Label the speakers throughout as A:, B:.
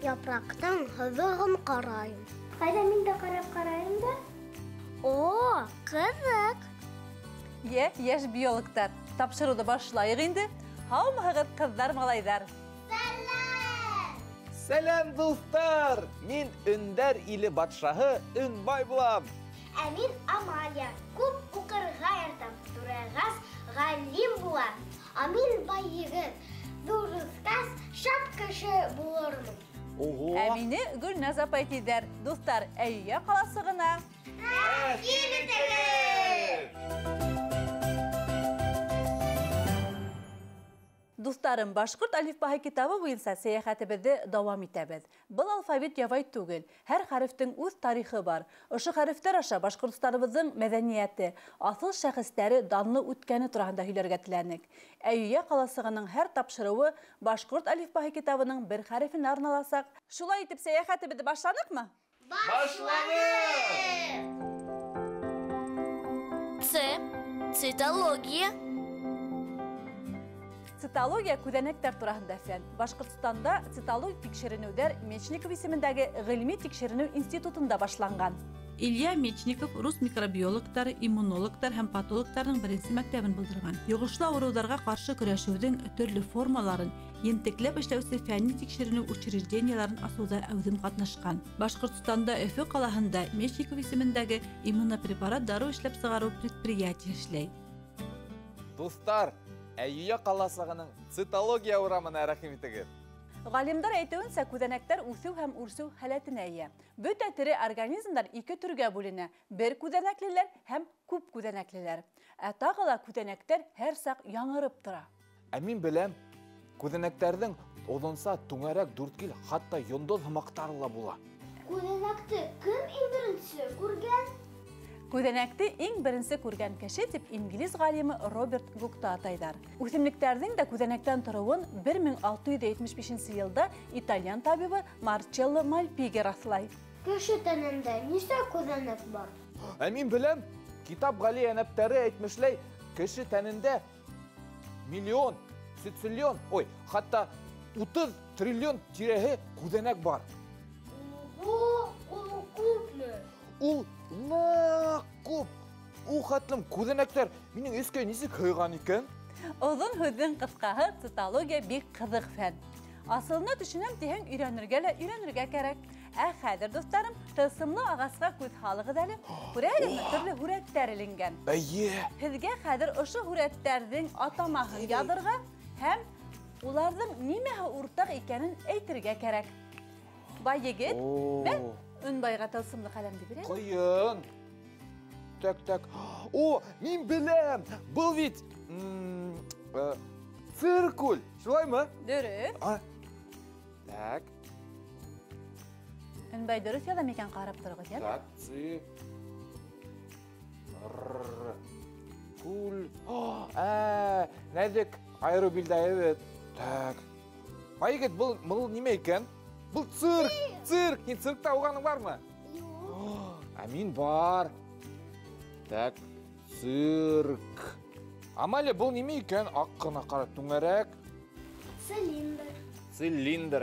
A: Yapraktan hızығын қарайым.
B: Қайда мен де қарап-қарайым да?
A: О, қызық!
C: Еш биологтар, тапшыруды башлайық енді. Хаумағыр қыздар малайдар.
D: Сәлем, достар! Мен Үндар илі батшағы Үнбай болам.
B: Әмин Амалия, көп оқырға ертім, тұрағас ғалим болам. Амин байығы, дұрысқас шапкашы болармын.
C: Әмине Гүлназ апай тейдер. Достар, әйе қаласығына. Достарым, башқұрт алифбаһы китабы бойынша сәяхәтебезде дауам итәбез. Бұл алфавит явай түгел. Һәр хәрефтең үз тарихы бар. Ошо хәрефтәр аша башқұртстарыбыздың мәдәнияте, асыл шәхестәре данлы үткәне турында һөйләргә теләнек. Әйе қаласығының һәр тапшырыуы башқұрт алифбаһы китабының бер хәрефенә арналасак. Шулай итеп сәяхәтебезде башланыҡмы?
A: Башланыҡ! Цитология.
C: Цитология күҙәнәктәр тураһында фән. Башҡортостанда цитологик тикшеренеүҙәр Мечников исемендәге ғилми тикшеренеү институтында башланған.
E: Илья Мечников рус микробиологтар, иммунологтар һәм патологтарның беренсе мәктәбен булдырган. Йогышлы ауырыуҙарға ҡаршы көрәшеүҙең төрлө формаларын, ентекләп эшләүсе фәнни тикшеренеү учрежденияларын асыуҙа әүҙем ҡатнашҡан. Башҡортостанда Өфө ҡалаһында Мечников исемендәге иммунопрепарат дарыу эшләп сығарыу предприятие эшләй.
D: Достар, Әйе қаласығының цитология урамына рәхим итегеҙ.
C: Ғалимдар әйтеүенсә, күҙәнәктәр үҫеү һәм үрсеү һәләтенә эйә. Бөтә тере организмдар ике төргә бүленә: бер күҙәнәклеләр һәм күп күҙәнәклеләр. Ә тағы ла күҙәнәктәр һәр саҡ яңырып тора.
D: Ә мин беләм, күҙәнәктәрҙең оҙонса түңәрәк дүрткил, хатта йондоҙ һымаҡтары ла була.
B: Күҙәнәкте кем иң беренсе күргән?
C: Күҙәнәкте иң беренсе күргән кеше дип инглиз ғалимы Роберт Гукта атайҙар. Үҫемлектәрҙең дә күҙәнәктән тороуын 1675 йылда итальян табибы Марчелло Мальпиге раҫлай.
B: Кеше тәнендә нисә күҙәнәк бар?
D: Ә мин беләм, китап ғали әнәптәре әйтмешләй, кеше тәнендә миллион, сициллион, хатта 30 триллион тирәһе күҙәнәк бар.
B: Ул күпме?
D: Ул нақ күп. Хатлым, күҙәнәктәр минең өскә нисек һыйған икән?
C: Оҙон һүҙҙең ҡыҫҡаһы, цитология бик ҡыҙыҡ фән. Асылына төшөнәм тиһәң, өйрәнергә кәрәк. Ә хәҙер, достарым, тылсымлы ағасҡа күҙ һалығыҙ әле. Күрәһегеҙме, төрлө һүрәттәр эленгән.
D: Әйе.
C: Һеҙгә хәҙер ошо һүрәттәрҙең атамаһын яҙырға һәм уларҙың нимәһе уртаҡ икәнен әйтергә кәрәк. Бай егет, мен Үнбайға тылсымлы ҡәләмде бирәм.
D: Ҡыйын. Так. Мин беләм. Был бит циркуль. Шулаймы?
C: Дөрөҫ.
D: Так.
C: Үнбай дөрөҫ яҙам икән, ҡарап торғоҙ, йә?
D: Так, кул. Нәҙек айырыу билдәһе. Так. Бай егет, был нимә икән? Был цирк. Һин циркта уғаның бармы?
B: Юҡ.
D: Ә мин бар. Так, цирк. Амалия, был нимә икән? Аҡ ҡына ҡара, түңәрәк.
B: Цилиндр.
D: Цилиндр,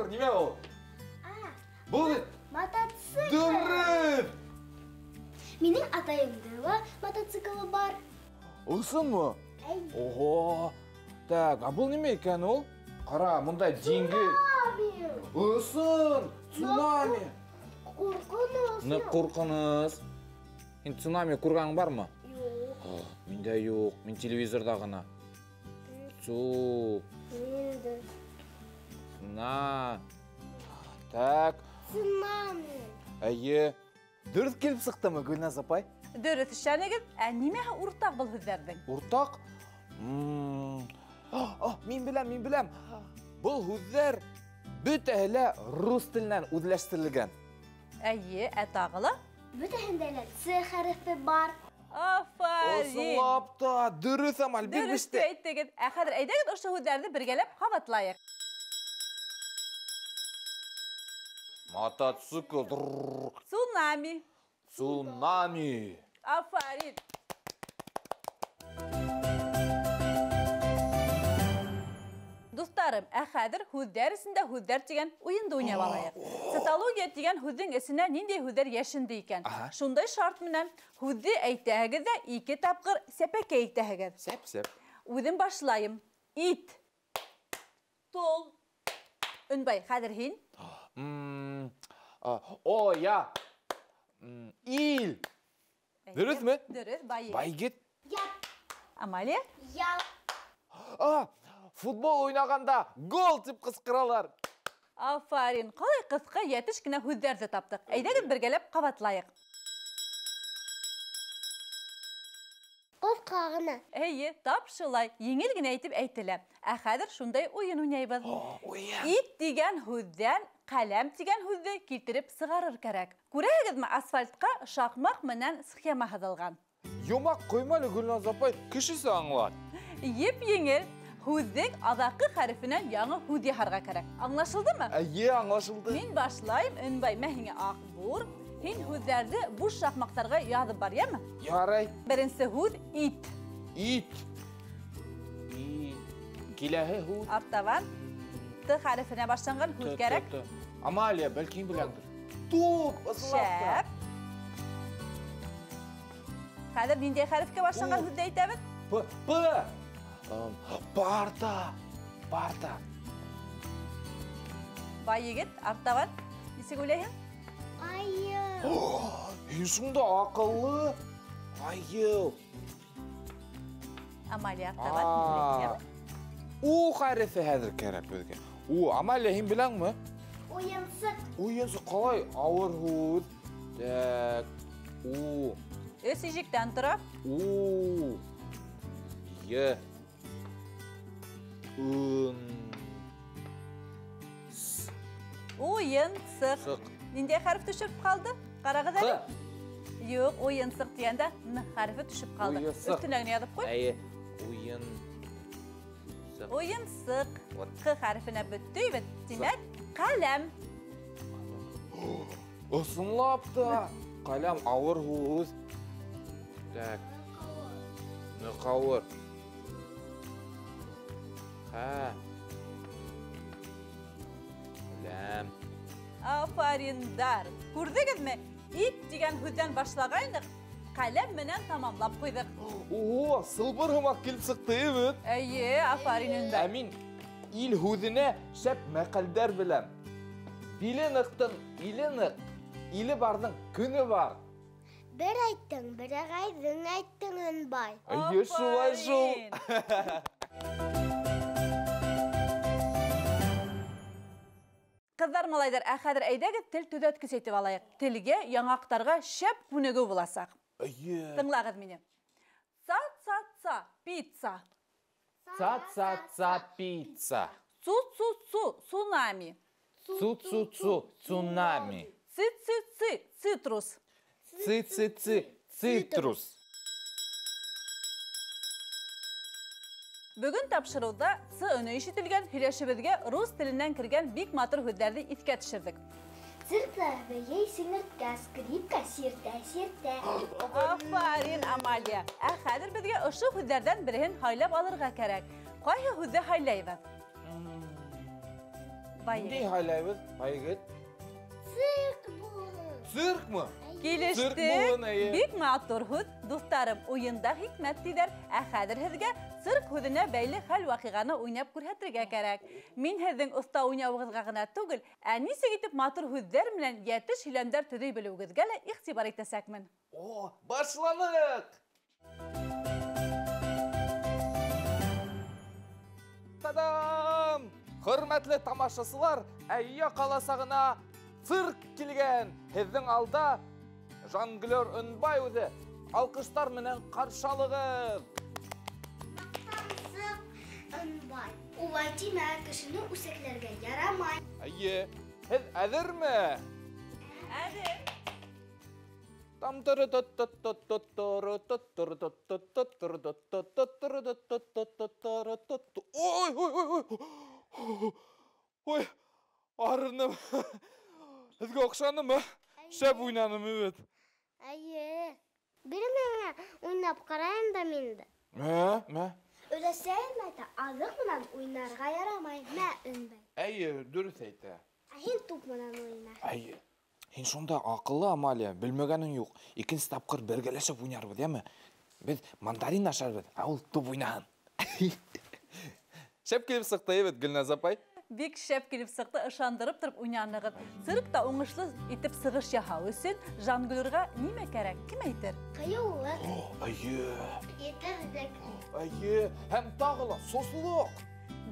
D: Нимә ул? Был
B: мотоцикл.
D: Дөрөҫ!
B: Минең атайымдың ла мотоциклы бар.
D: Ысынмы? Ого! Так, а был нимә икән ул? Ҡара, мында диңгеҙ. Ысын! Цунами! Ҡурҡыныс! Һин цунами күргәнең бармы?
B: Юҡ.
D: Миндә юҡ, мин телевизорҙа ғына. Так.
B: Цунами.
D: Әйе. Дөрөҫ килеп сыҡтымы, Гөлназ апай?
C: Дөрөҫ эшләнегеҙ, ә нимәһе уртаҡ был һүҙҙәрҙең?
D: Уртаҡ? Мин беләм. Был һүҙҙәр бөтәһе рус теленнән үзләштерелгән.
C: Әйе, тағылы?
B: Бөтәһендә лә Ц хәрефе бар.
C: Афарин.
D: Осылап та, дөрес Амаль, бик
C: Дөресте
D: биште.
C: әйттегез. Хәзер әйдәгез ошо һүҙҙәрҙе бергәләп ҡабатлайыҡ.
D: Мотоцикл.
C: Цунами.
D: Цунами.
C: Афарин. Достарым, хәзер һүҙҙәр исендә һүҙҙәр тигән уйынды уйнап алайыҡ. Цитология тигән һүҙҙең эсенә ниндәй һүҙҙәр йәшенде икән? Шундай шарт менән һүҙҙе әйтәһегеҙ ҙә 2 тапҡыр сәпәкәй итәһегеҙ.
D: Сәп-сәп.
C: Үҙем башлайым. Ит. Тол. Өнбай, хәҙер һин.
D: Оя. Ил. Дөрөҫмө?
C: Дөрөҫ, бай.
D: Байгет.
B: Яп,
C: Амалия?
B: яп.
D: Футбол уйнағанда гол тип ҡысҡыралар.
C: Афарин, ҡалай ҡыҫҡа йәтеш кенә һүҙҙәрҙе таптыҡ. Әйҙәгеҙ бергәләп ҡабатлайыҡ.
B: Ҡыҫҡа ғына.
C: Әйе, тап шулай, еңел генә әйтеп әйтелә. Ә хәҙер шундай уйын уйнайбыҙ. Ит дигән һүҙҙән ҡәләм тигән һүҙҙе килтереп сығарыр кәрәк. Күрәһегеҙме, асфальтҡа шаҡмаҡ менән схема һыҙылған.
D: Йомаҡ ҡоймалы Гөлназ апай, кешесе аңлат.
C: Еп-еңел, һүҙҙең аҙаҡҡы хәрефенән яңы һүҙ яһарға кәрәк. Аңлашылдымы?
D: Әйе, аңлашылды.
C: Мин башлайым, Өнбай, мә һиңә аҡбур. Һин һүҙҙәрҙе буш шаҡмаҡтарға яҙып бар, йәме?
D: Ярай.
C: Беренсе һүҙ ит.
D: Ит. Киләһе һүҙ.
C: Артабан Т хәрефенә башланған һүҙ кәрәк.
D: Амалия, бәлки беләңдер. Туп, ысынлап та.
C: Шәп. Хәҙер ниндәй хәрефкә башланған һүҙҙе әйтәбеҙ?
D: П. Парта. Парта.
C: Бай егет, артабан. Нисек уйлайһың?
B: Айы.
D: Һин шунда аҡыллы. Айыл.
C: Амалия, артабан.
D: У хәрефе хәҙер кәрәк беҙгә. Амалия, һин беләңме?
B: Уйынсыҡ.
D: Уйынсы ҡалай ауыр һүҙ. Так.
C: Өс ижектән тора.
D: Е.
C: Уйынсыҡ. Ниндәй хәреф төшөп ҡалды? Ҡарағыҙ әле. Юҡ, уйынсыҡ тигәндә Н хәрефе төшөп ҡалды. Өҫтөнә генә яҙып ҡуй.
D: Әйе.
C: Уйынсыҡ. Ҡ хәрефенә бөттөйбөҙ. Тимәк, ҡәләм.
D: Ысынлап та. Ҡәләм ауыр һүҙ. Так. Ныҡауыр. Ҡәләм.
C: Афариндар. Күрҙегеҙме? Ит тигән һүҙҙән башлағайныҡ, ҡәләм менән тамамлап ҡуйҙыҡ.
D: Сылбыр һымаҡ килеп сыҡты, бит.
C: Әйе, афарин Өнбай.
D: Ә мин ил һүҙенә шәп мәҡәлдәр беләм. Биле ныҡтың, иле ныҡ. Иле барҙың, көне бар.
B: Бер әйттең, бер ағайҙың әйттең, Өнбай.
D: Әйе, шулай шул.
C: Ҡыҙҙар, малайҙар, хәҙер әйҙәгеҙ тел төҙәткес әйтеп алайыҡ. Телгә, яңаҡтарға шәп күнегеү буласаҡ.
D: Әйе.
C: Тыңлағыҙ мине. Са-са-са, пицца.
D: Ца-ца-ца, пицца.
C: Цу-цу-цу, цунами.
D: Цу-цу-цу, цунами.
C: Ци-ци-ци, цитрус.
D: Ци-ци-ци, цитрус.
C: Бөгөн тапшырыуҙа Ц өнө ишетелгән һөйләшебеҙгә рус теленән кергән бик матур һүҙҙәрҙе иҫкә төшөрҙөк.
B: Циркта бейей сеңерткә, скрипка сиртә.
C: Афарин, Амалия. Ә хәҙер беҙгә ошо һүҙҙәрҙән береһен һайлап алырға кәрәк. Ҡайһы һүҙҙе һайлайбыҙ?
D: Ниндәй һайлайбыҙ, Байгет? Циркмы?
C: Килеште. Бик матур һүҙ. Дуҫтарым, уйында хикмәт тиҙәр. Ә хәҙер һеҙгә цирк һүҙенә бәйле хәл ваҡиғаны уйнап күрһәтергә кәрәк. Мин һеҙҙең оҫта уйнауығыҙға ғына түгел, ә нисек итеп матур һүҙҙәр менән йәтеш һөйләмдәр төҙөй белеүегеҙгә лә иғтибар итәсәкмен.
D: Башланыҡ! Тадам! Хөрмәтле тамашасылар, Әйе ҡаласағына цирк килгән. Һеҙҙең алда Жонглер Өнбай үҙе. Алҡыштар менән ҡаршылығыҙ.
B: Маҡтансыҡ, Өнбай. Улай тимә, кешене үсекләргә ярамай.
D: Әйе, һеҙ әҙерме?
C: Әҙер.
D: Ой, арыным. Һеҙгә оҡшанымы? Шәп уйнаным бит.
A: Әйе. Бирмәңә уйнап ҡарайым да минде.
D: Мә.
B: Өләсәйем әйтә, аҙыҡ менән уйнарға ярамай. Мә, өнбәй.
D: Әйе, дөрөҫ әйтә.
B: Һин туп менән уйна.
D: Әйе. Һин шунда аҡыллы, Амалия, белмәгәнең юҡ. Икенсе тапҡыр бергәләшеп уйнарбыҙ, яме? Беҙ мандарин ашарбыҙ, ә ул туп уйнаһын. Шәп килеп сыҡты бит, Гөлназ апай.
C: Бик шәп килеп сыҡты, ышандырып торып уйнанығыҙ. Циркта уңышлы итеп сығыш яһау өсөн Жангөлөргә нимә кәрәк? Кем әйтер?
B: Ҡыйыулыҡ,
D: Әйе.
B: етеҙлек.
D: Әйе, һәм тағы ла сослоҡ.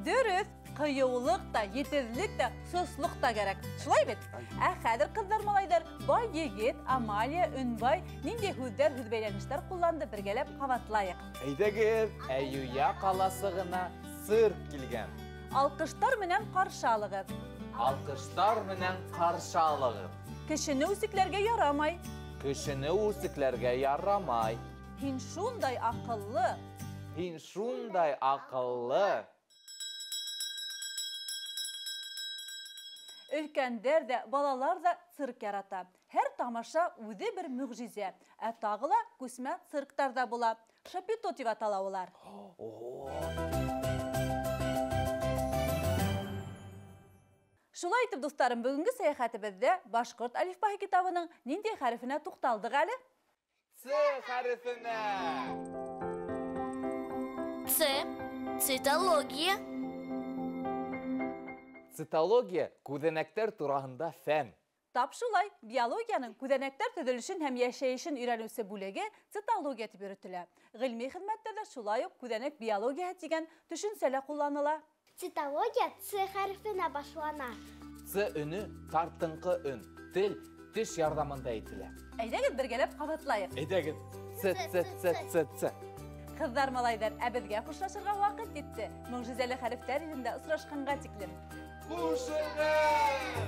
C: Дөрөҫ, ҡыйыулыҡ та, етеҙлек тә, сослоҡ та кәрәк. Шулай бит? Ә хәҙер ҡыҙҙар, малайҙар, бай егет, Амалия, Өнбай, ниндәй һүҙҙәр, һүҙ бәйләнештәр ҡулланды, бергәләп ҡабатлайыҡ.
D: Әйҙәгеҙ, Әйүя ҡаласығына цирк килгән.
C: Алҡыштар менән ҡаршы алығыҙ.
D: Алҡыштар менән ҡаршы алығыҙ.
C: Кешене үсекләргә ярамай.
D: Кешене үсекләргә ярамай.
C: Һин шундай аҡыллы.
D: Һин шундай аҡыллы.
C: Өлкәндәр дә, балалар да цирк ярата. Һәр тамаша үҙе бер мөғжизә. Ә тағы ла күсмә цирктарда була. Шапито тип атала улар. Шулай итеп, дуҫтарым, бөгөнгө сәйәхәтебеҙҙә башҡорт әлифбаһы китабының ниндәй хәрефенә туҡталдыҡ әле?
D: Ц хәрефенә.
A: Цитология.
D: Цитология күҙәнәктәр тураһында фән.
C: Тап шулай, биологияның күҙәнәктәр төҙөлөшөн һәм йәшәйешен өйрәнеүсе бүлеге цитология тип йөрөтөлә. Ғилми хеҙмәттәрҙә шулай уҡ күҙәнәк биологияһы тигән төшөнсә лә ҡулланыла.
B: Цитология Ц хәрефенә башлана.
D: Ц өнө тартынҡы өн. Тел теш ярҙамында әйтелә.
C: Әйҙәгеҙ бергәләп ҡабатлайыҡ.
D: Әйҙәгеҙ. Ц.
C: Ҡыҙҙар, малайҙар, ә беҙгә хушлашырға ваҡыт етте. Мөғжизәле хәрефтәр илендә осрашҡанға тиклем.
D: Хушығыҙ!